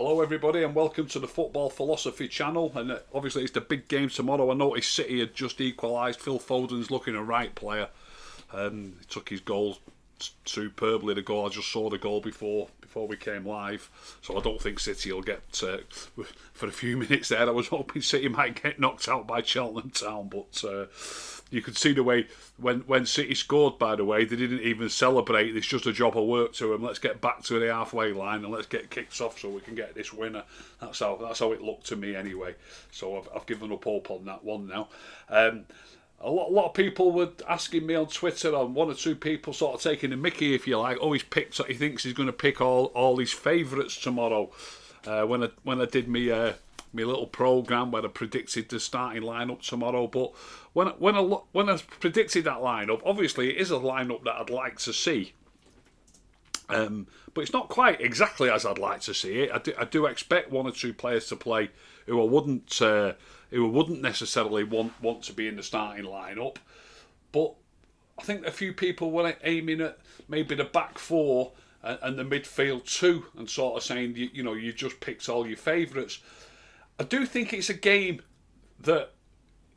Hello everybody and welcome to the Football Philosophy channel, and obviously it's the big game tomorrow. I noticed City had just equalised. Phil Foden's looking a right player. He took his goal superbly, the goal. I just saw the goal before we came live, so I don't think City will get for a few minutes there. I was hoping City might get knocked out by Charlton Town, but you could see the way when City scored, by the way, they didn't even celebrate. It's just a job of work to them. Let's get back to the halfway line and let's get kicks off so we can get this winner. That's how it looked to me anyway. So I've given up hope on that one now. A lot of people were asking me on Twitter, and one or two people sort of taking the mickey, if you like. Oh, he thinks he's going to pick all his favourites tomorrow. When I did my little programme where I predicted the starting lineup tomorrow, but when I predicted that lineup, obviously it is a lineup that I'd like to see. But it's not quite exactly as I'd like to see it. I do expect one or two players to play who I wouldn't necessarily want to be in the starting lineup. But I think a few people were aiming at maybe the back four and the midfield too, and sort of saying you just picked all your favourites. I do think it's a game that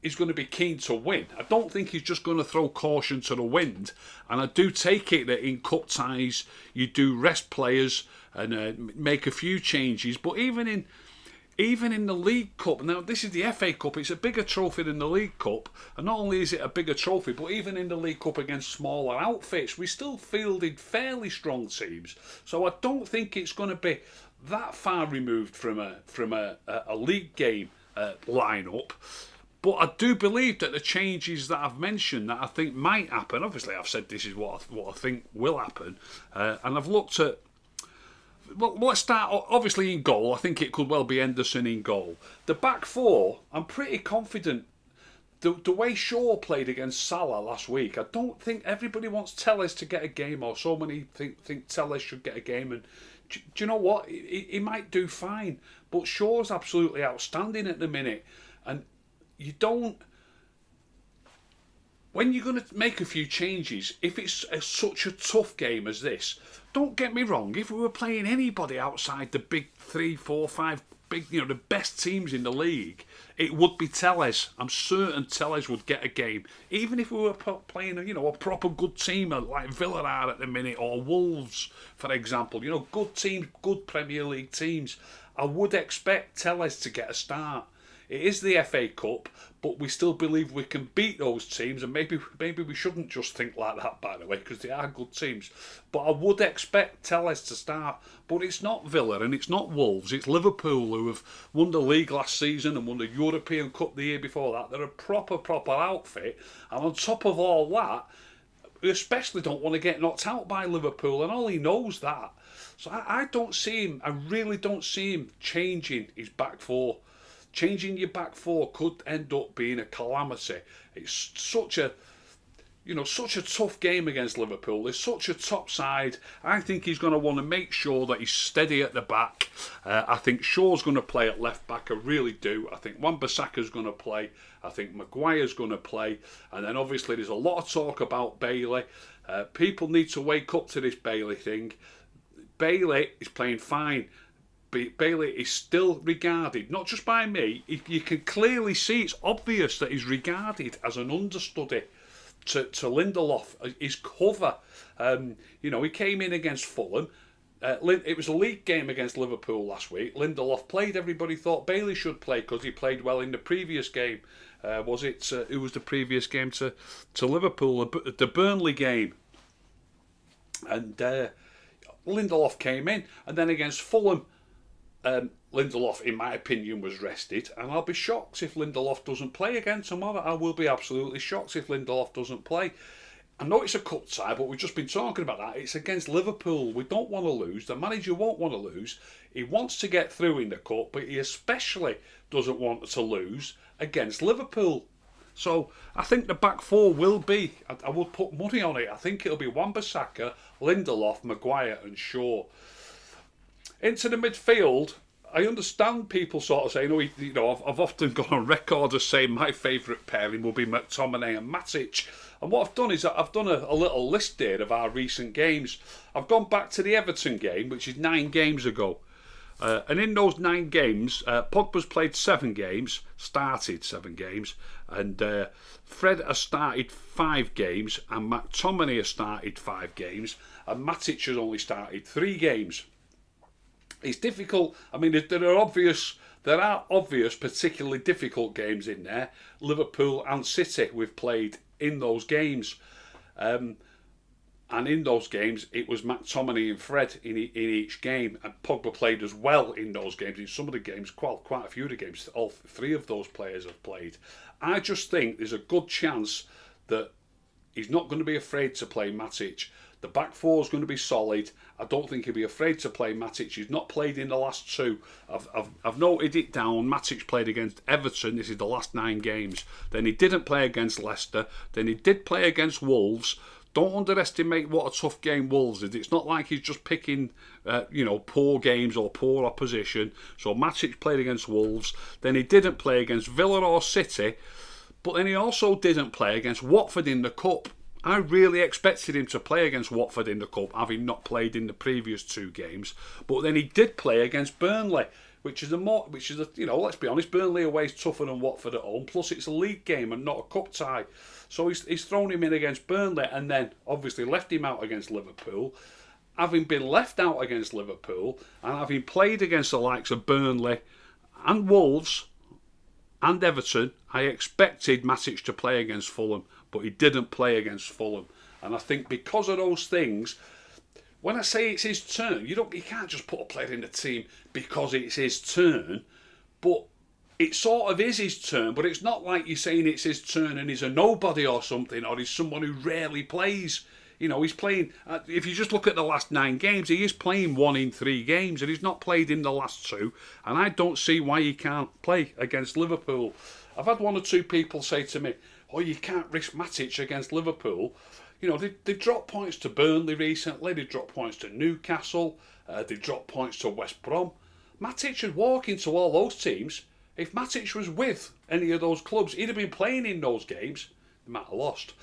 he's going to be keen to win. I don't think he's just going to throw caution to the wind. And I do take it that in cup ties you do rest players and make a few changes. But even in the League Cup, now this is the FA Cup, it's a bigger trophy than the League Cup. And not only is it a bigger trophy, but even in the League Cup against smaller outfits, we still fielded fairly strong teams. So I don't think it's going to be that far removed from a league game lineup. But I do believe that the changes that I've mentioned that I think might happen, obviously I've said this is what I think will happen, and I've looked at, well, let's start obviously in goal. I think it could well be Henderson in goal. The back four, I'm pretty confident. The way Shaw played against Salah last week, I don't think everybody wants Telles to get a game, or so many think Telles should get a game. And do you know what? He might do fine, but Shaw's absolutely outstanding at the minute. And you don't, when you're going to make a few changes, if it's such a tough game as this, don't get me wrong, if we were playing anybody outside the big 3, 4, 5 big, the best teams in the league, it would be Telles. I'm certain Telles would get a game. Even if we were playing a proper good team like Villa are at the minute, or Wolves, for example, good teams, good Premier League teams, I would expect Telles to get a start. It is the FA Cup, but we still believe we can beat those teams, and maybe we shouldn't just think like that, by the way, because they are good teams. But I would expect Telles to start. But it's not Villa and it's not Wolves, it's Liverpool, who have won the league last season and won the European Cup the year before that. They're a proper outfit, and on top of all that, we especially don't want to get knocked out by Liverpool, and Ollie knows that. So I don't see him, I really don't see him changing his back four. Changing your back four could end up being a calamity. It's such a tough game against Liverpool. They're such a top side. I think he's going to want to make sure that he's steady at the back. I think Shaw's going to play at left back. I really do. I think Wan-Bissaka's going to play. I think Maguire's going to play. And then obviously there's a lot of talk about Bailey. People need to wake up to this Bailey thing. Bailey is playing fine. Bailey is still regarded, not just by me, you can clearly see, it's obvious that he's regarded as an understudy to Lindelof, his cover. He came in against Fulham. It was a league game against Liverpool last week. Lindelof played. Everybody thought Bailey should play because he played well in the previous game. Who was the previous game to Liverpool? The Burnley game. And Lindelof came in, and then against Fulham, Lindelof, in my opinion, was rested, and I'll be shocked if Lindelof doesn't play again tomorrow. I will be absolutely shocked if Lindelof doesn't play. I know it's a cup tie, but we've just been talking about that. It's against Liverpool. We don't want to lose. The manager won't want to lose. He wants to get through in the cup, but he especially doesn't want to lose against Liverpool. So I think the back four will be, I would put money on it, I think it'll be Wan-Bissaka, Lindelof, Maguire and Shaw. Into the midfield, I understand people sort of saying, I've often gone on record as saying my favourite pairing will be McTominay and Matic. And what I've done is I've done a little list here of our recent games. I've gone back to the Everton game, which is 9 games ago. And in those 9 games, Pogba's played 7 games, started 7 games, and Fred has started 5 games, and McTominay has started 5 games, and Matic has only started 3 games. It's difficult. I mean, there are obvious, particularly difficult games in there. Liverpool and City we've played in those games. And in those games, it was McTominay and Fred in each game, and Pogba played as well in those games. In some of the games, quite a few of the games, all 3 of those players have played. I just think there's a good chance that he's not going to be afraid to play Matic. The back 4 is going to be solid. I don't think he'll be afraid to play Matic. He's not played in the last 2. I've noted it down. Matic played against Everton. This is the last 9 games. Then he didn't play against Leicester. Then he did play against Wolves. Don't underestimate what a tough game Wolves is. It's not like he's just picking, poor games or poor opposition. So Matic played against Wolves. Then he didn't play against Villa or City. But then he also didn't play against Watford in the Cup. I really expected him to play against Watford in the Cup, having not played in the previous 2 games. But then he did play against Burnley, let's be honest, Burnley away is tougher than Watford at home. Plus, it's a league game and not a cup tie. So he's thrown him in against Burnley, and then obviously left him out against Liverpool. Having been left out against Liverpool, and having played against the likes of Burnley and Wolves and Everton, I expected Matic to play against Fulham, but he didn't play against Fulham. And I think because of those things, when I say it's his turn, you can't just put a player in the team because it's his turn. But it sort of is his turn, but it's not like you're saying it's his turn and he's a nobody or something, or he's someone who rarely plays. He's playing, if you just look at the last 9 games, he is playing 1 in 3 games, and he's not played in the last 2, and I don't see why he can't play against Liverpool. I've had 1 or 2 people say to me, you can't risk Matic against Liverpool. They dropped points to Burnley recently, they dropped points to Newcastle, they dropped points to West Brom. Matic should walk into all those teams. If Matic was with any of those clubs, he'd have been playing in those games. They might have lost.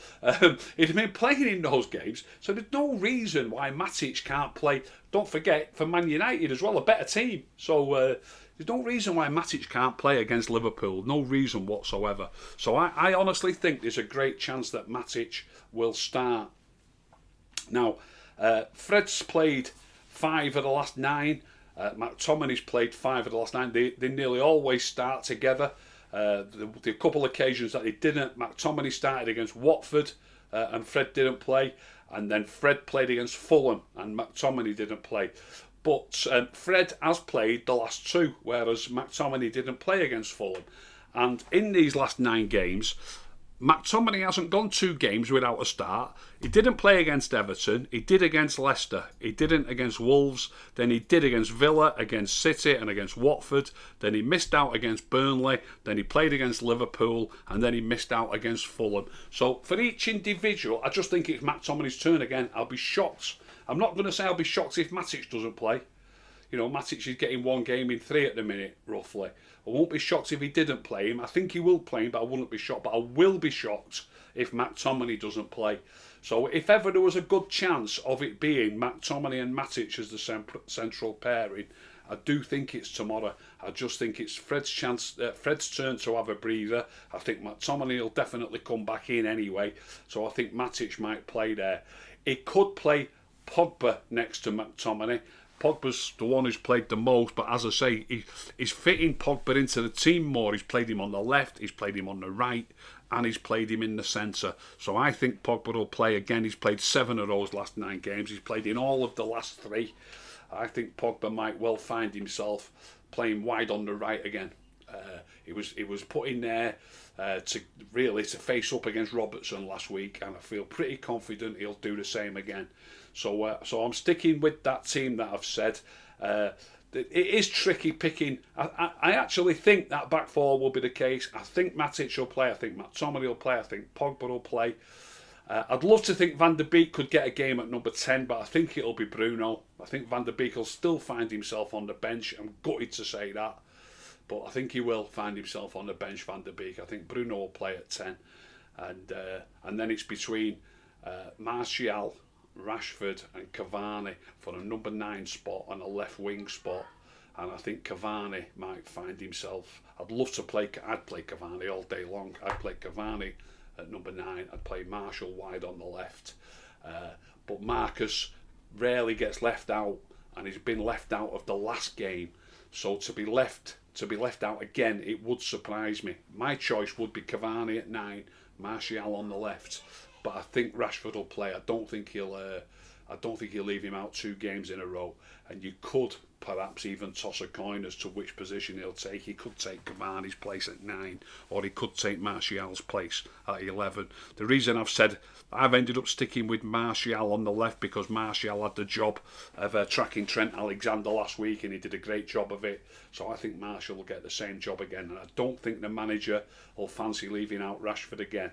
He'd have been playing in those games. So there's no reason why Matic can't play. Don't forget, for Man United as well, a better team. So there's no reason why Matic can't play against Liverpool. No reason whatsoever. So I honestly think there's a great chance that Matic will start. Now, Fred's played 5 of the last 9. McTominay's played 5 of the last 9. They nearly always start together. The couple of occasions that he didn't, McTominay started against Watford and Fred didn't play, and then Fred played against Fulham and McTominay didn't play. But Fred has played the last 2, whereas McTominay didn't play against Fulham. And in these last 9 games, McTominay hasn't gone 2 games without a start. He didn't play against Everton. He did against Leicester. He didn't against Wolves. Then he did against Villa, against City and against Watford. Then he missed out against Burnley. Then he played against Liverpool. And then he missed out against Fulham. So for each individual, I just think it's McTominay's turn again. I'll be shocked. I'm not going to say I'll be shocked if Matic doesn't play. Matic is getting 1 game in 3 at the minute, roughly. I won't be shocked if he didn't play him. I think he will play him, but I wouldn't be shocked. But I will be shocked if McTominay doesn't play. So if ever there was a good chance of it being McTominay and Matic as the central pairing, I do think it's tomorrow. I just think it's Fred's turn to have a breather. I think McTominay will definitely come back in anyway. So I think Matic might play there. He could play Pogba next to McTominay. Pogba's the one who's played the most, but as I say, he's fitting Pogba into the team more. He's played him on the left, he's played him on the right, and he's played him in the centre. So I think Pogba will play again. He's played 7 of those last 9 games. He's played in all of the last 3. I think Pogba might well find himself playing wide on the right again. He was put in there to face up against Robertson last week, and I feel pretty confident he'll do the same again. So I'm sticking with that team that I've said. It is tricky picking. I actually think that back 4 will be the case. I think Matic will play. I think McTominay will play. I think Pogba will play. I'd love to think Van der Beek could get a game at number 10, but I think it'll be Bruno. I think Van der Beek will still find himself on the bench. I'm gutted to say that, but I think he will find himself on the bench, Van der Beek. I think Bruno will play at 10. And then it's between Martial, Rashford and Cavani for a number 9 spot and a left wing spot. and I think Cavani might find himself. I'd love to play. I'd play Cavani all day long. I'd play Cavani at number 9. I'd play Martial wide on the left, but Marcus rarely gets left out, and he's been left out of the last game. So to be left out again, it would surprise me. My choice would be Cavani at 9, Martial on the left, but I think Rashford will play. I don't think he'll leave him out 2 games in a row. And you could perhaps even toss a coin as to which position he'll take. He could take Cavani's place at 9, or he could take Martial's place at 11. The reason I've ended up sticking with Martial on the left, because Martial had the job of tracking Trent Alexander last week, and he did a great job of it. So I think Martial will get the same job again, and I don't think the manager will fancy leaving out Rashford again.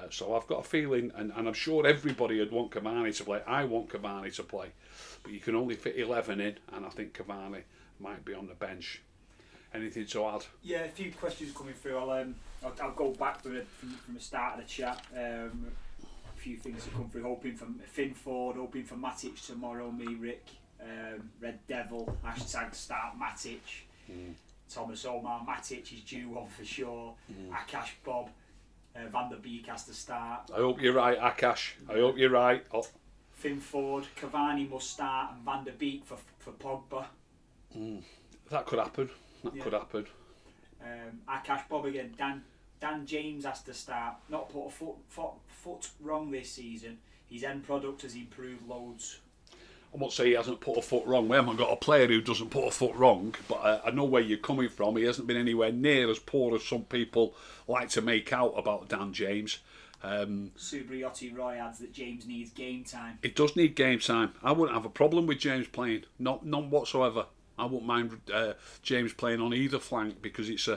So I've got a feeling, and I'm sure everybody would want Cavani to play. I want Cavani to play, but you can only fit 11 in, and I think Cavani might be on the bench. Anything to add? Yeah, a few questions coming through. I'll go back from the start of the chat. A few things to come through. Hoping for Finn Ford, hoping for Matic tomorrow. Me, Rick, Red Devil, #start Matic. Thomas Omar, Matic is due on for sure. Akash Bob. Van der Beek has to start. I hope you're right, Akash. I hope you're right. Finn Ford, Cavani must start, and Van der Beek for Pogba. That could happen. Could happen. Akash Bob again. Dan James has to start. Not put a foot wrong this season. His end product has improved loads. I won't say he hasn't put a foot wrong. We haven't got a player who doesn't put a foot wrong, but I know where you're coming from. He hasn't been anywhere near as poor as some people like to make out about Dan James. Subriotti Roy adds that James needs game time. It does need game time. I wouldn't have a problem with James playing, none whatsoever. I wouldn't mind James playing on either flank, because it's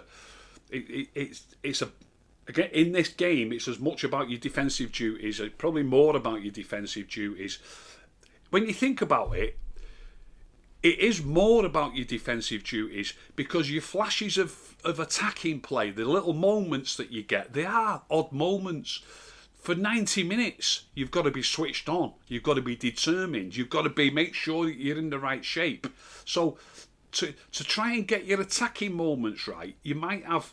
again, in this game, it's as much about your defensive duties, probably more about your defensive duties. When you think about it, it is more about your defensive duties, because your flashes of attacking play, the little moments that you get, they are odd moments. For 90 minutes, you've got to be switched on. You've got to be determined. You've got to make sure that you're in the right shape. So to try and get your attacking moments right, you might have,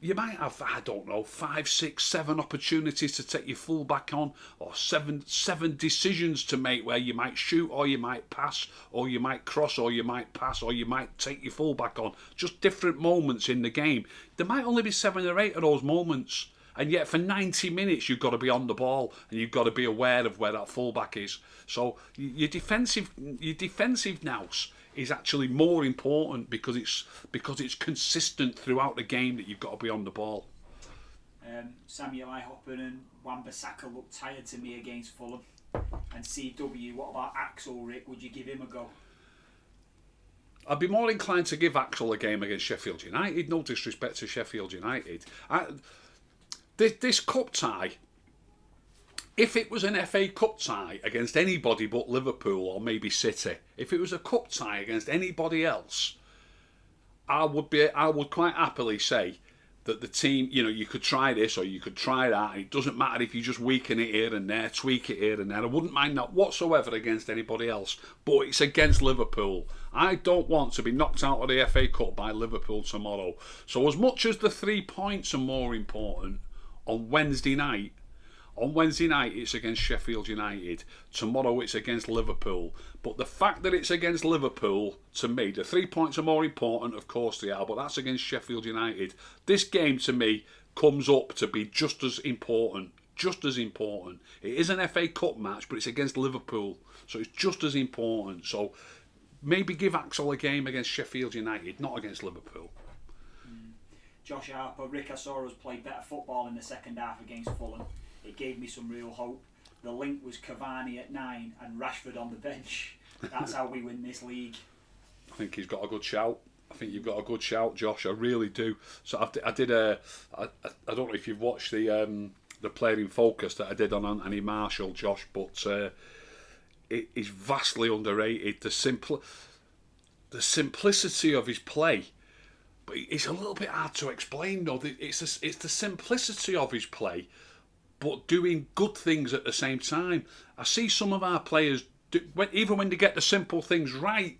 I don't know, 5, 6, 7 opportunities to take your full back on, or seven decisions to make, where you might shoot, or you might pass, or you might cross, or you might pass, or you might take your full back on. Just different moments in the game. There might only be 7 or 8 of those moments, and yet for 90 minutes you've got to be on the ball, and you've got to be aware of where that fullback is. So your defensive nous is actually more important, because it's consistent throughout the game that you've got to be on the ball. Samuel Ihoppen and Wan-Bissaka looked tired to me against Fulham. And CW, what about Axel, Rick? Would you give him a go? I'd be more inclined to give Axel a game against Sheffield United. No disrespect to Sheffield United. This cup tie, if it was an FA Cup tie against anybody but Liverpool or maybe City, if it was a cup tie against anybody else, I would quite happily say that the team, you could try this or you could try that, and it doesn't matter if you just weaken it here and there, tweak it here and there. I wouldn't mind that whatsoever against anybody else, but it's against Liverpool. I don't want to be knocked out of the FA Cup by Liverpool tomorrow. So as much as the 3 points are more important on Wednesday night, it's against Sheffield United. Tomorrow it's against Liverpool. But the fact that it's against Liverpool, to me, the 3 points are more important, of course they are, but that's against Sheffield United. This game, to me, comes up to be just as important. Just as important. It is an FA Cup match, but it's against Liverpool. So it's just as important. So maybe give Axel a game against Sheffield United, not against Liverpool. Josh Harper, Rick, I saw us play better football in the second half against Fulham. It gave me some real hope. The link was Cavani at 9 and Rashford on the bench. That's how we win this league. I think he's got a good shout. I think you've got a good shout, Josh. I really do. So I don't know if you've watched the Player in Focus that I did on Anthony Martial, Josh, but it is vastly underrated. The simplicity of his play. But it's a little bit hard to explain, though. It's the simplicity of his play, but doing good things at the same time. I see some of our players, even when they get the simple things right,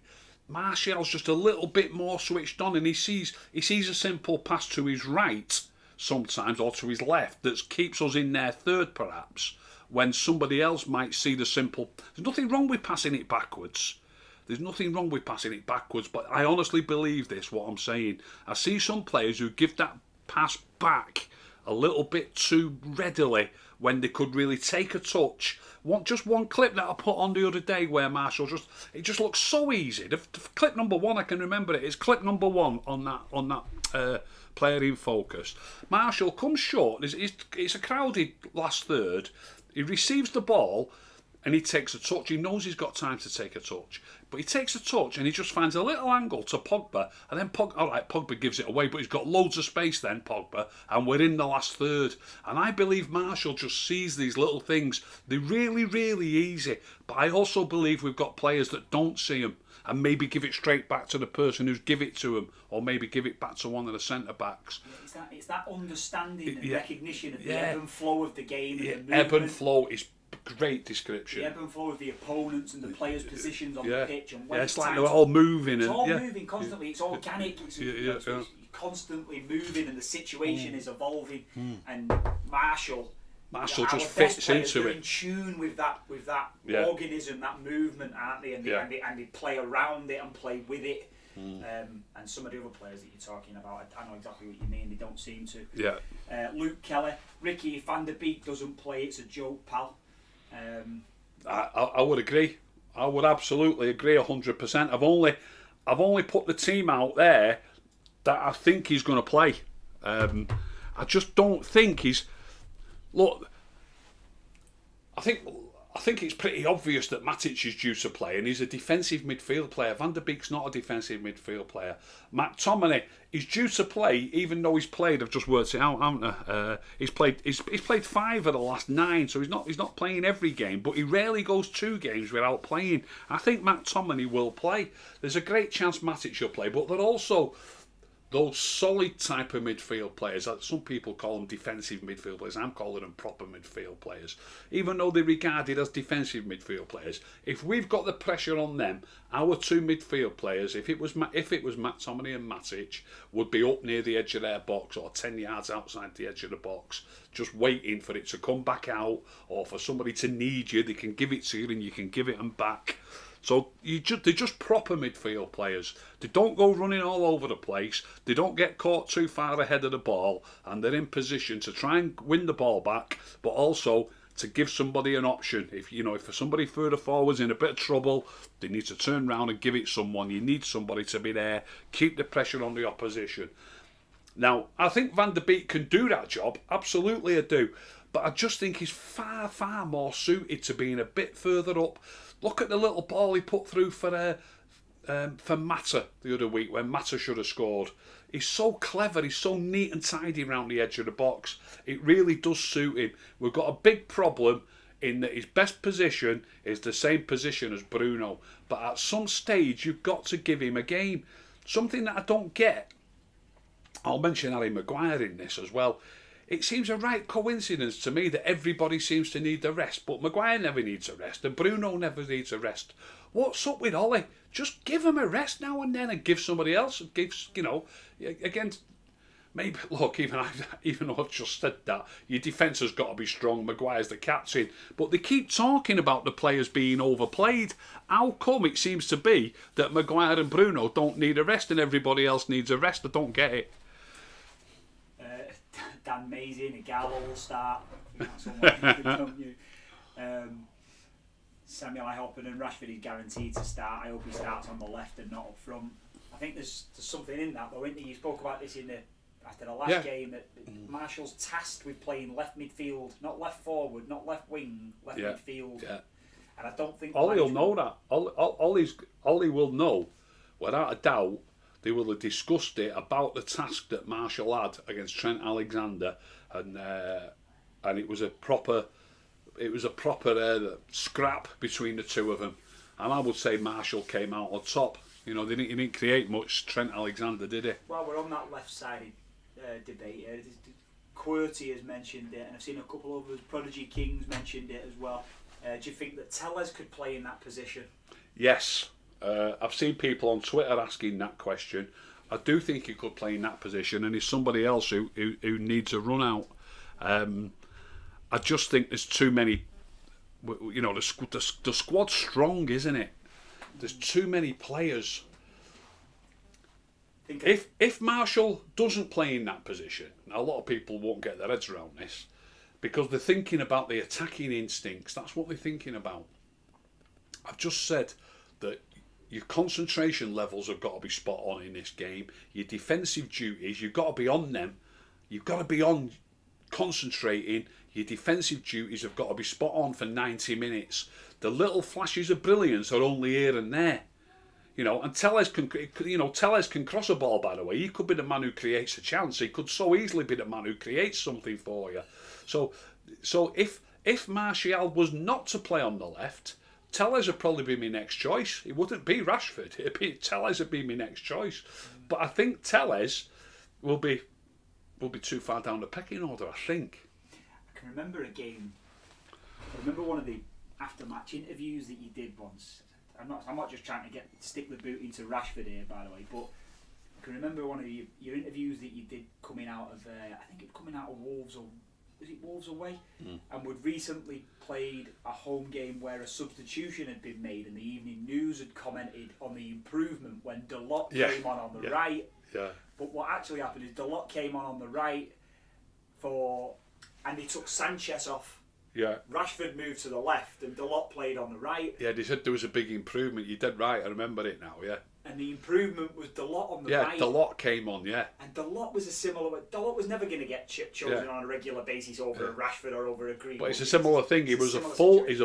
Martial's just a little bit more switched on, and he sees a simple pass to his right sometimes, or to his left, that keeps us in their third perhaps, when somebody else might see the simple. There's nothing wrong with passing it backwards. There's nothing wrong with passing it backwards, but I honestly believe this, what I'm saying. I see some players who give that pass back a little bit too readily when they could really take a touch. Just one clip that I put on the other day where Martial it just looks so easy. The clip number 1, I can remember it. It's clip number 1 on that player in focus. Martial comes short. It's a crowded last third. He receives the ball and he takes a touch. He knows he's got time to take a touch, but he takes a touch and he just finds a little angle to Pogba, and then Pogba gives it away, but he's got loads of space then, Pogba, and we're in the last third. And I believe Martial just sees these little things. They're really, really easy, but I also believe we've got players that don't see them and maybe give it straight back to the person who's give it to him, or maybe give it back to one of the centre-backs. It's that understanding and recognition of the ebb and flow of the game. And the ebb and flow is great description. The ebb and flow of the opponents and the players' positions on the pitch, and when it's like they're all moving. It's all moving constantly. It's organic. It's constantly moving, and the situation is evolving. And Martial just fits into it. In tune with that organism, that movement, aren't they? And they play around it and play with it. And some of the other players that you're talking about, I know exactly what you mean. They don't seem to. Yeah. Luke Kelly, Ricky Van der Beek doesn't play. It's a joke, pal. I would agree. I would absolutely agree 100%. I've only put the team out there that I think he's going to play. I just don't think he's. Look, I think it's pretty obvious that Matic is due to play, and he's a defensive midfield player. Van der Beek's not a defensive midfield player. McTominay is due to play, even though he's played. I've just worked it out, haven't I? He's played 5 of the last 9, so he's not playing every game. But he rarely goes 2 games without playing. I think McTominay will play. There's a great chance Matic will play, but they're also those solid type of midfield players. Some people call them defensive midfield players. I'm calling them proper midfield players. Even though they're regarded as defensive midfield players, if we've got the pressure on them, our 2 midfield players, if it was McTominay and Matic, would be up near the edge of their box or 10 yards outside the edge of the box, just waiting for it to come back out, or for somebody to need you. They can give it to you and you can give it them back. So they're just proper midfield players. They don't go running all over the place. They don't get caught too far ahead of the ball, and they're in position to try and win the ball back, but also to give somebody an option. If somebody further forward's in a bit of trouble, they need to turn around and give it someone. You need somebody to be there, keep the pressure on the opposition. Now, I think Van der Beek can do that job. Absolutely, I do. But I just think he's far, far more suited to being a bit further up. Look at the little ball he put through for Mata the other week when Mata should have scored. He's so clever, he's so neat and tidy around the edge of the box. It really does suit him. We've got a big problem in that his best position is the same position as Bruno. But at some stage, you've got to give him a game. Something that I don't get, I'll mention Harry Maguire in this as well. It seems a right coincidence to me that everybody seems to need a rest, but Maguire never needs a rest and Bruno never needs a rest. What's up with Ollie? Just give him a rest now and then and give somebody else. Again, maybe, look, even though I've just said that, your defence has got to be strong. Maguire's the captain. But they keep talking about the players being overplayed. How come it seems to be that Maguire and Bruno don't need a rest and everybody else needs a rest? I don't get it. Dan Maisie and Gallo will start. Samuel Hoppen and Rashford is guaranteed to start. I hope he starts on the left and not up front. I think there's something in that though, isn't there? You spoke about this after the last game, that Martial's tasked with playing left midfield, not left forward, not left wing, left midfield. Yeah. And I don't think Ollie will know that. Ollie will know, without a doubt. They will have discussed it about the task that Martial had against Trent Alexander, and it was a proper scrap between the two of them. And I would say Martial came out on top. He didn't create much. Trent Alexander, did he? Well, we're on that left-sided debate here. QWERTY has mentioned it, and I've seen a couple of others. Prodigy Kings mentioned it as well. Do you think that Tellez could play in that position? Yes. I've seen people on Twitter asking that question. I do think he could play in that position, and he's somebody else who needs a run out. I just think there's too many. You know, the squad's strong, isn't it? There's too many players. If Marshall doesn't play in that position, a lot of people won't get their heads around this, because they're thinking about the attacking instincts. That's what they're thinking about. I've just said that your concentration levels have got to be spot on in this game. Your defensive duties, you've got to be on them. You've got to be on concentrating. Your defensive duties have got to be spot on for 90 minutes. The little flashes of brilliance are only here and there. You know, and Telles can cross a ball, by the way. He could be the man who creates a chance. He could so easily be the man who creates something for you. So if Martial was not to play on the left, Telles would probably be my next choice. It wouldn't be Rashford. Telles would be my next choice. But I think Telles will be too far down the pecking order, I think. I can remember a game. I remember one of the after-match interviews that you did once. I'm not just trying to stick the boot into Rashford here, by the way, but I can remember one of your interviews that you did coming out of, I think it was coming out of Wolves, or was it Wolves away? And we'd recently played a home game where a substitution had been made, and the Evening News had commented on the improvement when Dalot came on the right. Yeah. But what actually happened is Dalot came on the right and they took Sanchez off. Yeah. Rashford moved to the left and Dalot played on the right. Yeah, they said there was a big improvement. You did right, I remember it now, yeah. And the improvement was Dalot on the right. Yeah, Dalot came on, yeah. And Dalot was Dalot was never going to get chosen on a regular basis over a Rashford or over a Greenwood. But it's a similar thing. He's a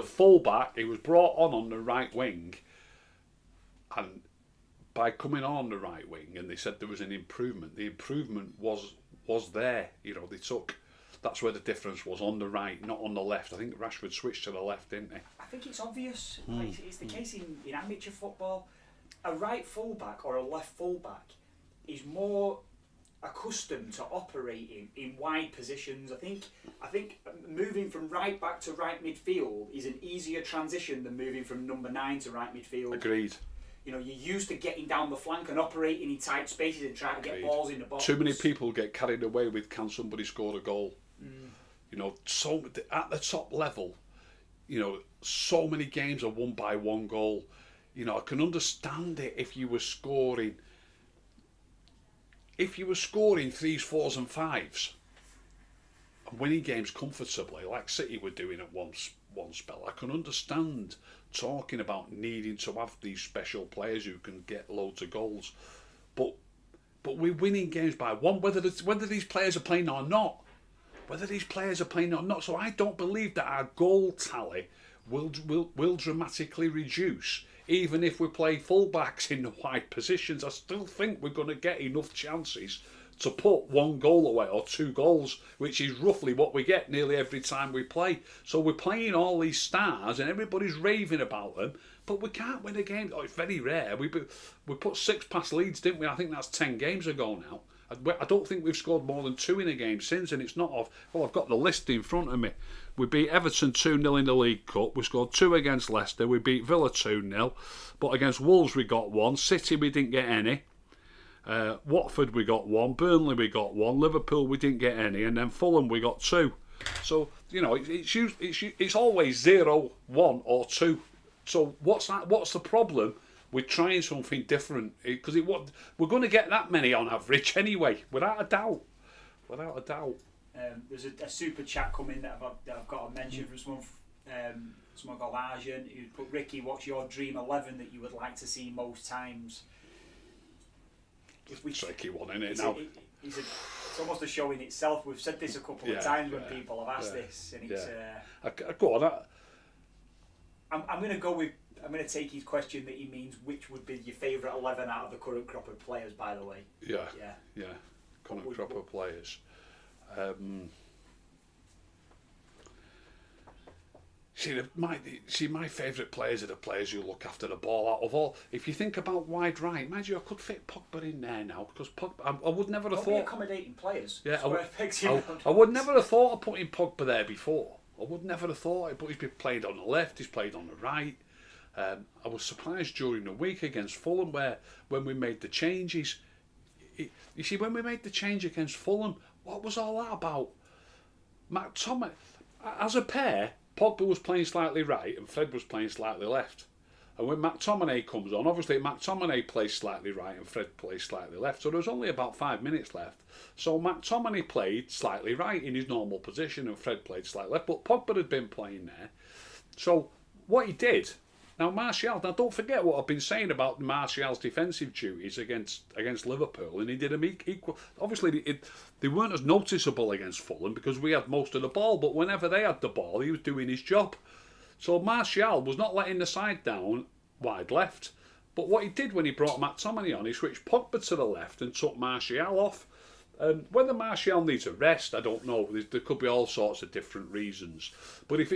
full-back. He was brought on the right wing. And by coming on the right wing, and they said there was an improvement, the improvement was there. You know, that's where the difference was, on the right, not on the left. I think Rashford switched to the left, didn't he? I think it's obvious. It's the case in amateur football. A right fullback or a left fullback is more accustomed to operating in wide positions. I think moving from right back to right midfield is an easier transition than moving from number 9 to right midfield. Agreed. You know, you're used to getting down the flank and operating in tight spaces and trying to get balls in the box. Too many people get carried away with, can somebody score a goal? You know, so at the top level, you know, so many games are won by one goal. You know, I can understand it if you were scoring 3s, 4s and 5s and winning games comfortably, like City were doing at one spell. I can understand talking about needing to have these special players who can get loads of goals, but we're winning games by one, whether these players are playing or not. So I don't believe that our goal tally will dramatically reduce, even if we play full-backs in the wide positions. I still think we're going to get enough chances to put 1 goal away or 2 goals, which is roughly what we get nearly every time we play. So we're playing all these stars and everybody's raving about them, but we can't win a game. Oh, it's very rare. We put 6 past Leeds, didn't we? I think that's 10 games ago now. I don't think we've scored more than 2 in a game since, and it's not off. Well, I've got the list in front of me. We beat Everton 2-0 in the League Cup. We scored 2 against Leicester. We beat Villa 2-0. But against Wolves we got 1. City we didn't get any. Watford we got 1. Burnley we got 1. Liverpool we didn't get any. And then Fulham we got 2. So, you know, it's always 0, 1 or 2. So what's the problem with trying something different? Because we're going to get that many on average anyway, without a doubt. There's a super chat coming that I've got to mention from someone called Arjun, who put, Ricky, what's your dream 11 that you would like to see most times? Tricky one, isn't it? Now it's almost a show in itself. We've said this a couple of times when people have asked this, and it's. Go on. I'm going to take his question that he means which would be your favourite 11 out of the current crop of players, by the way. Yeah. Current crop of players. My favourite players are the players who look after the ball. Out of all, if you think about wide right, mind you, I could fit Pogba in there now, because Pogba, I would never have thought accommodating players. Yeah, I would never have thought of putting Pogba there before. I would never have thought it, but he's been played on the left, he's played on the right. I was surprised during the week against Fulham when we made the changes. You see, when we made the change against Fulham, what was all that about? McTominay, as a pair, Pogba was playing slightly right and Fred was playing slightly left. And when McTominay comes on, obviously McTominay plays slightly right and Fred plays slightly left. So there was only about 5 minutes left. So McTominay played slightly right in his normal position and Fred played slightly left. But Pogba had been playing there. So what he did... Now don't forget what I've been saying about Martial's defensive duties against Liverpool, and he did them equal. Obviously, they weren't as noticeable against Fulham because we had most of the ball, but whenever they had the ball, he was doing his job. So Martial was not letting the side down wide left. But what he did when he brought McTominay on, he switched Pogba to the left and took Martial off. Whether Martial needs a rest, I don't know. There could be all sorts of different reasons. But if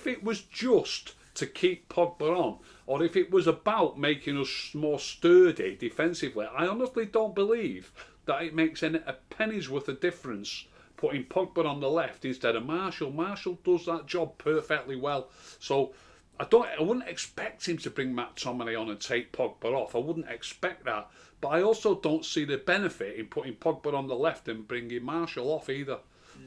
it was just to keep Pogba on, or if it was about making us more sturdy defensively, I honestly don't believe that it makes a penny's worth of difference putting Pogba on the left instead of Martial. Martial does that job perfectly well. So I wouldn't expect him to bring McTominay on and take Pogba off. I wouldn't expect that. But I also don't see the benefit in putting Pogba on the left and bringing Martial off either.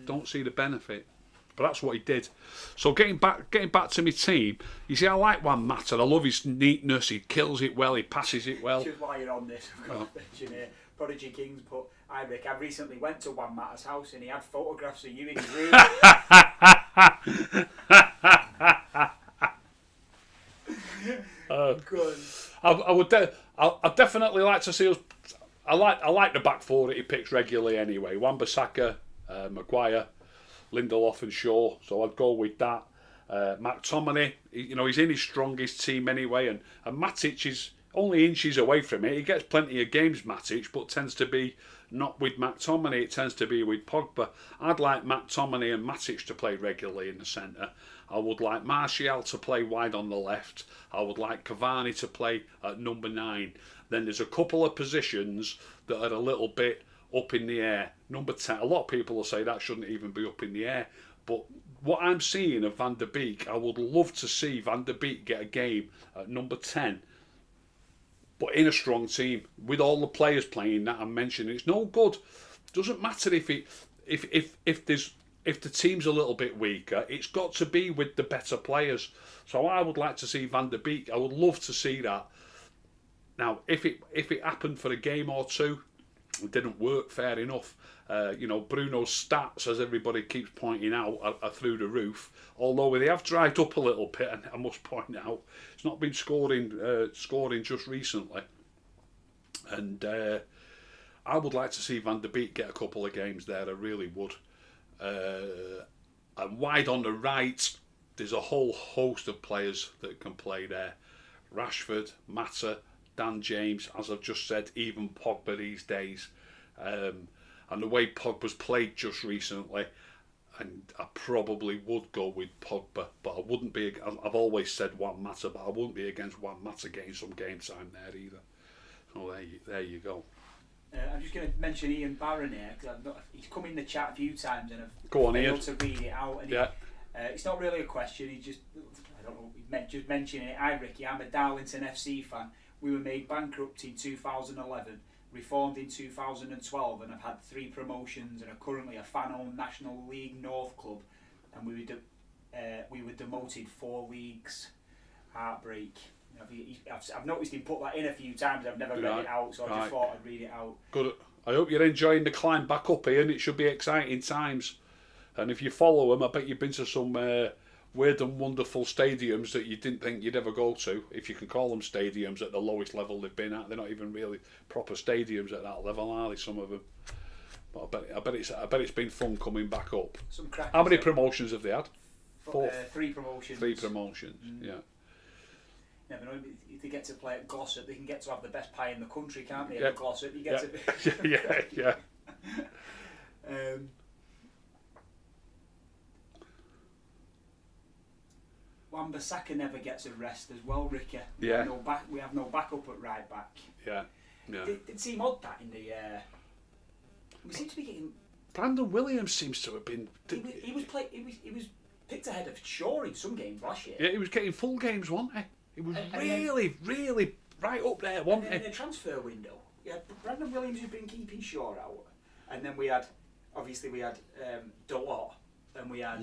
Don't see the benefit. But that's what he did. So getting back to my team, you see, I like Juan Mata. I love his neatness. He kills it well. He passes it well. Just while you're on this, I've got to mention here, Prodigy Kings put, "Hi Rick, I recently went to Juan Mata's house and he had photographs of you in his room." Good. I'd definitely like to see us. I like the back four that he picks regularly anyway. Wan-Bissaka, Maguire, Lindelof and Shaw, so I'd go with that. McTominay, he's in his strongest team anyway, and Matic is only inches away from it. He gets plenty of games, Matic, but tends to be not with McTominay, it tends to be with Pogba. I'd like McTominay and Matic to play regularly in the centre. I would like Martial to play wide on the left. I would like Cavani to play at number 9. Then there's a couple of positions that are a little bit up in the air. Number 10, a lot of people will say that shouldn't even be up in the air. But what I'm seeing of Van der Beek, I would love to see Van der Beek get a game at number 10. But in a strong team, with all the players playing that I'm mentioning, it's no good. Doesn't matter if the team's a little bit weaker. It's got to be with the better players. So I would like to see Van der Beek. I would love to see that. Now, if it happened for a game or two, it didn't work, fair enough. Bruno's stats, as everybody keeps pointing out, are through the roof. Although they have dried up a little bit, and I must point out, it's not been scoring just recently. And I would like to see Van der Beek get a couple of games there. I really would. And wide on the right, there's a whole host of players that can play there. Rashford, Mata, Dan James, as I've just said, even Pogba these days. And the way Pogba's played just recently, and I probably would go with Pogba, but I wouldn't be. I've always said Juan Mata, but I wouldn't be against Juan Mata getting some game time there either. So there you go. I'm just going to mention Ian Barron here because he's come in the chat a few times and I've failed to read it out. And yeah. It's not really a question. He just, I don't know, just mentioning it. Hi Ricky, I'm a Darlington FC fan. We were made bankrupt in 2011, reformed in 2012, and I've had 3 promotions and are currently a fan-owned National League North club. And we were demoted 4 leagues. Heartbreak. I've noticed him put that in a few times. I've never read it out, so I just thought I'd read it out. Good. I hope you're enjoying the climb back up, Ian. It should be exciting times. And if you follow him, I bet you've been to some weird and wonderful stadiums that you didn't think you'd ever go to, if you can call them stadiums at the lowest level they've been at. They're not even really proper stadiums at that level, are they, some of them? But I bet it's been fun coming back up. How many promotions have they had? 4. 3 promotions. 3 promotions, yeah. Never know, if they get to play at Glossop, they can get to have the best pie in the country, can't they? At Glossop, you get to... yeah. Wan-Bissaka never gets a rest as well, Ricky. Yeah. We have no backup at right back. Yeah. It seemed odd that in the... we seem to be getting... Brandon Williams seems to have been... He was picked ahead of Shaw in some games last year. Yeah, he was getting full games, wasn't he? He was really right up there, wasn't in he? the transfer window, we had Brandon Williams who'd been keeping Shaw out, and then we had Dalot, and we had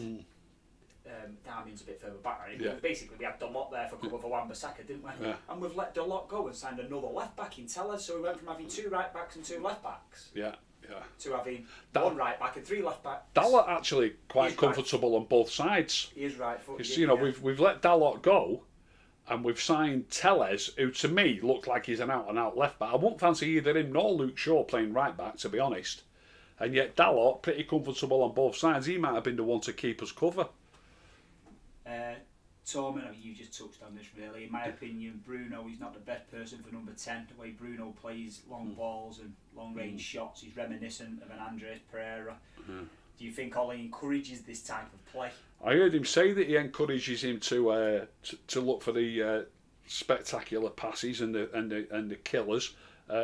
Darmian's a bit further back. Basically, we had Dalot there for cover for Wan-Bissaka, didn't we? Yeah. And we've let Dalot go and signed another left back in Tellers, so we went from having 2 right backs and 2 left backs. Yeah. To having 1 right back and 3 left backs. Dalot actually quite comfortable on both sides. He is right footed. Because we've let Dalot go, and we've signed Tellez, who to me looked like he's an out and out left back. I wouldn't fancy either him nor Luke Shaw playing right back, to be honest. And yet Dalot pretty comfortable on both sides. He might have been the one to keep us cover. Torman, you just touched on this really. In my opinion, Bruno is not the best person for number 10. The way Bruno plays long balls and long range shots, he's reminiscent of an Andres Pereira. Do you think Ollie encourages this type of play? I heard him say that he encourages him to look for the spectacular passes and the killers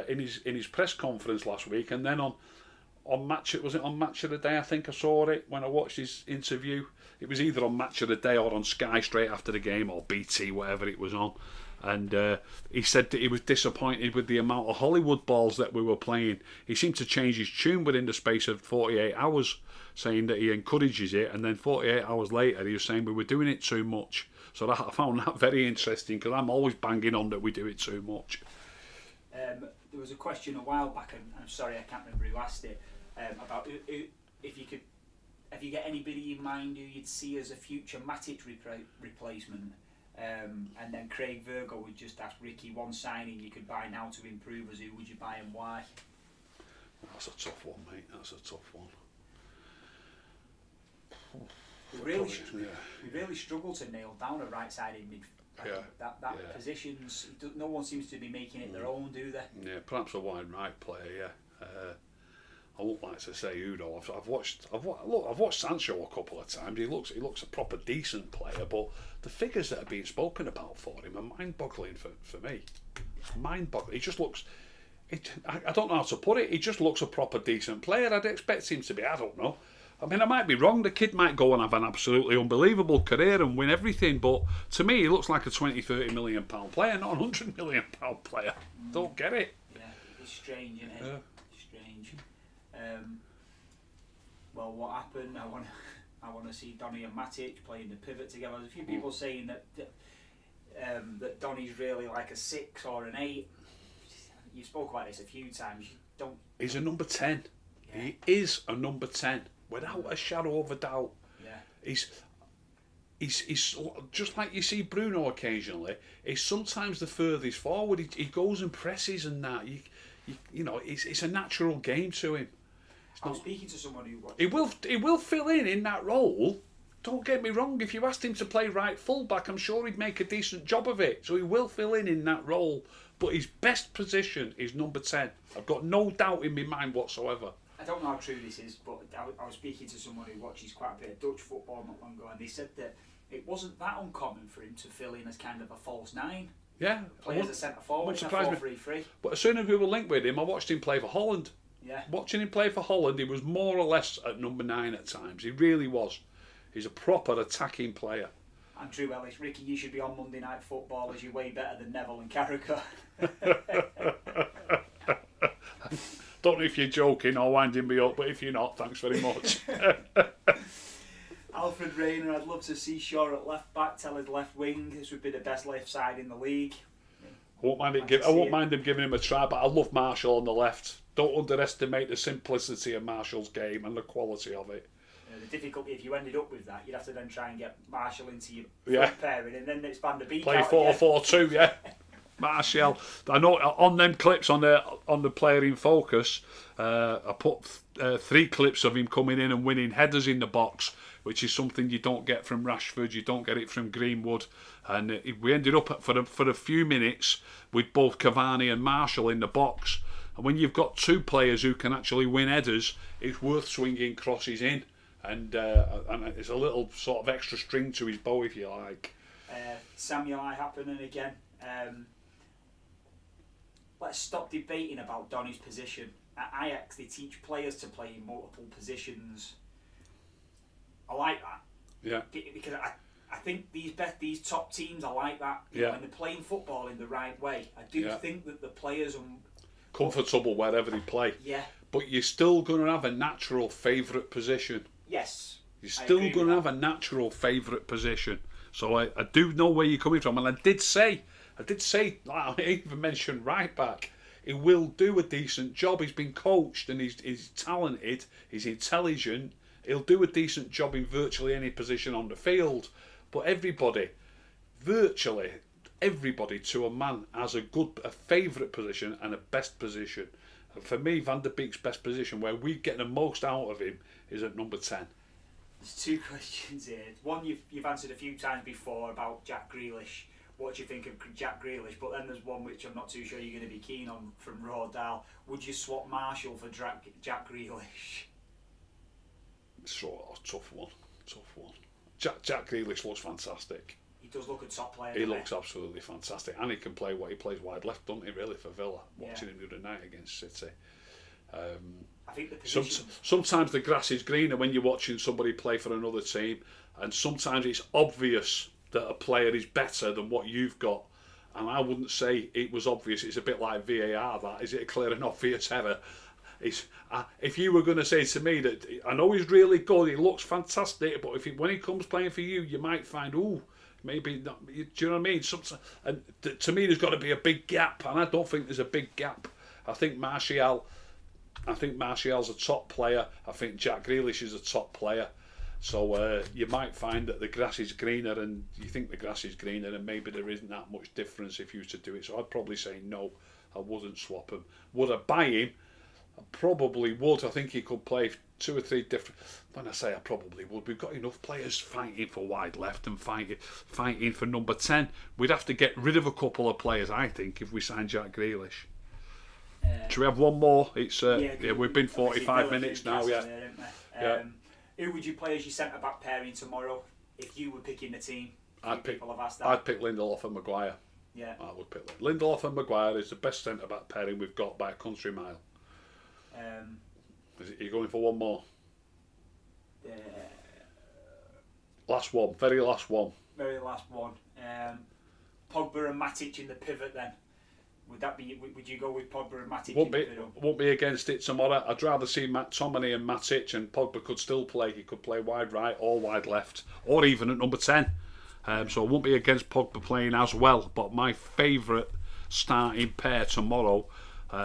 in his press conference last week, and then on Match of the Day, I think I saw it when I watched his interview. It was either on Match of the Day or on Sky straight after the game, or BT, whatever it was on. And he said that he was disappointed with the amount of Hollywood balls that we were playing. He seemed to change his tune within the space of 48 hours, saying that he encourages it, and then 48 hours later he was saying we were doing it too much. So I found that very interesting, because I'm always banging on that we do it too much. There was a question a while back, and I'm sorry I can't remember who asked it, about if you could, have you got anybody in mind who you'd see as a future Matic replacement? And then Craig Virgo would just ask Ricky, one signing you could buy now to improve us, who would you buy and why? That's a tough one, mate. That's a tough one. We really struggle to nail down a right-sided midfielder. That positions, no one seems to be making it their own, do they? Yeah, perhaps a wide right player. I wouldn't like to say who though. I've watched Sancho a couple of times. He looks a proper decent player, but the figures that are being spoken about for him are mind-boggling for me. Mind-boggling. He just looks. I don't know how to put it. He just looks a proper decent player. I'd expect him to be. I don't know. I mean, I might be wrong. The kid might go and have an absolutely unbelievable career and win everything, but to me, he looks like a 20-30 million pound player, not a £100 million player. Don't get it. Yeah, it's strange, isn't it? Yeah. Strange. Well, what happened? I want to see Donny and Matic playing the pivot together. There's a few people saying that Donny's really like a 6 or an 8. You spoke about this a few times. He's a number 10. Yeah. He is a number 10. Without a shadow of a doubt. Yeah. He's just like you see Bruno occasionally. He's sometimes the furthest forward. He goes and presses and that. You know, it's a natural game to him. I'm speaking to someone who he will fill in that role. Don't get me wrong. If you asked him to play right fullback, I'm sure he'd make a decent job of it. So he will fill in that role. But his best position is number 10. I've got no doubt in my mind whatsoever. I don't know how true this is, but I was speaking to someone who watches quite a bit of Dutch football not long ago, and they said that it wasn't that uncommon for him to fill in as kind of a false 9. Yeah. Play as a centre forward in a 4-3-3. But as soon as we were linked with him, I watched him play for Holland. Yeah. Watching him play for Holland, he was more or less at number 9 at times. He really was. He's a proper attacking player. And true, Ellis. Ricky, you should be on Monday Night Football as you're way better than Neville and Carragher. Don't know if you're joking or winding me up, but if you're not, thanks very much. Alfred Rayner, I'd love to see Shaw at left back, Teller's left wing. This would be the best left side in the league. I won't mind him giving him a try, but I love Marshall on the left. Don't underestimate the simplicity of Marshall's game and the quality of it. The difficulty, if you ended up with that, you'd have to then try and get Marshall into your front pairing and then expand the beat. Play 4-4-2, yeah. Martial. I know on them clips on the player in focus, I put 3 clips of him coming in and winning headers in the box, which is something you don't get from Rashford, you don't get it from Greenwood, and we ended up for a few minutes with both Cavani and Martial in the box. And when you've got 2 players who can actually win headers, it's worth swinging crosses in, and it's a little sort of extra string to his bow, if you like. Samuel happening again. Let's stop debating about Donny's position. At Ajax, they teach players to play in multiple positions. I like that. Yeah. Because I think these top teams are like that. Yeah. When they're playing football in the right way, I do think that the players are comfortable wherever they play. Yeah. But you're still going to have a natural favourite position. Yes. You're still going to have a natural favourite position. So I do know where you're coming from, and I did say, like, I even mentioned right back. He will do a decent job. He's been coached and he's talented. He's intelligent. He'll do a decent job in virtually any position on the field. But virtually everybody to a man has a favourite position and a best position. And for me, Van der Beek's best position, where we get the most out of him, is at number 10. There's two questions here. One you've answered a few times before about Jack Grealish. What do you think of Jack Grealish? But then there's one which I'm not too sure you're going to be keen on from Rodal. Would you swap Martial for Jack Grealish? So tough one. Jack Grealish looks fantastic. He does look a top player. He looks absolutely fantastic, and he can play he plays wide left, doesn't he? Really, for Villa. Watching him the other night against City. I think the position. Sometimes the grass is greener when you're watching somebody play for another team, and sometimes it's obvious that a player is better than what you've got. And I wouldn't say it was obvious. It's a bit like VAR. That is it a clear and obvious error? If you were going to say to me that I know he's really good, he looks fantastic, but when he comes playing for you, you might find maybe not. Do you know what I mean? And to me, there's got to be a big gap, and I don't think there's a big gap. I think Martial's a top player. I think Jack Grealish is a top player. So you might find that the grass is greener, and you think the grass is greener, and maybe there isn't that much difference if you were to do it. So I'd probably say no, I wouldn't swap him. Would I buy him? I probably would. I think he could play 2 or 3 different. When I say I probably would, we've got enough players fighting for wide left and fighting for number 10. We'd have to get rid of a couple of players, I think, if we sign Jack Grealish. Should we have one more? It's we've been 45 minutes now. Who would you play as your centre back pairing tomorrow if you were picking the team? I'd pick Lindelof and Maguire. Yeah, I would pick Lindelof and Maguire is the best centre back pairing we've got by a country mile. Are you going for one more? Last one, very last one. Pogba and Matic in the pivot then. Would you go with Pogba and Matic? Won't be against it tomorrow. I'd rather see McTominay and Matic, and Pogba could still play. He could play wide right or wide left, or even at number 10. So I won't be against Pogba playing as well. But my favourite starting pair tomorrow,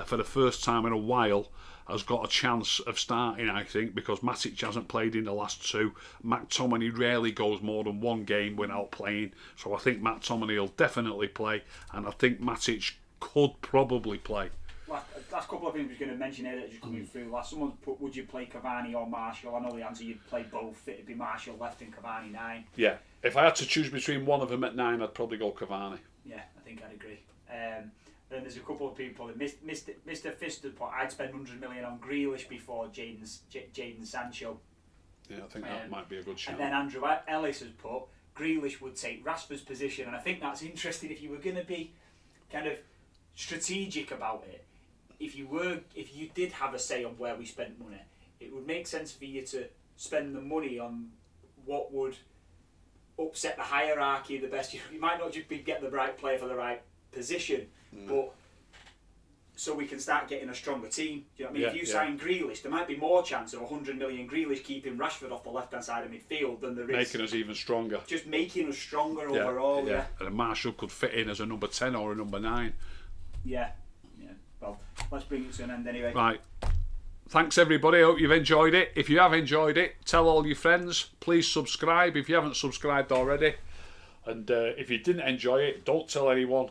for the first time in a while, has got a chance of starting, I think, because Matic hasn't played in the last 2. McTominay rarely goes more than 1 game without playing. So I think McTominay will definitely play, and I think Matic could probably play. Last couple of things I was going to mention here that are just coming through. Someone put, would you play Cavani or Martial? I know the answer, you'd play both. It'd be Martial left and Cavani 9. Yeah, if I had to choose between one of them at 9, I'd probably go Cavani. Yeah, I think I'd agree. Then there's a couple of people. Mr. Fister put, I'd spend 100 million on Grealish before Jadon Sancho. Yeah, I think that might be a good shout. And then Andrew Ellis has put, Grealish would take Rashford's position, and I think that's interesting. If you were going to be kind of strategic about it, if you did have a say on where we spent money, it would make sense for you to spend the money on what would upset the hierarchy the best. You might not just get the right player for the right position, but so we can start getting a stronger team. Do you know what I mean? If you sign Grealish, there might be more chance of 100 million Grealish keeping Rashford off the left-hand side of midfield than there is making us even stronger. Just making us stronger overall. Yeah. And Martial could fit in as a number 10 or a number 9. Yeah. Well, let's bring it to an end anyway. Right. Thanks everybody. I hope you've enjoyed it. If you have enjoyed it, tell all your friends. Please subscribe if you haven't subscribed already. And if you didn't enjoy it, don't tell anyone.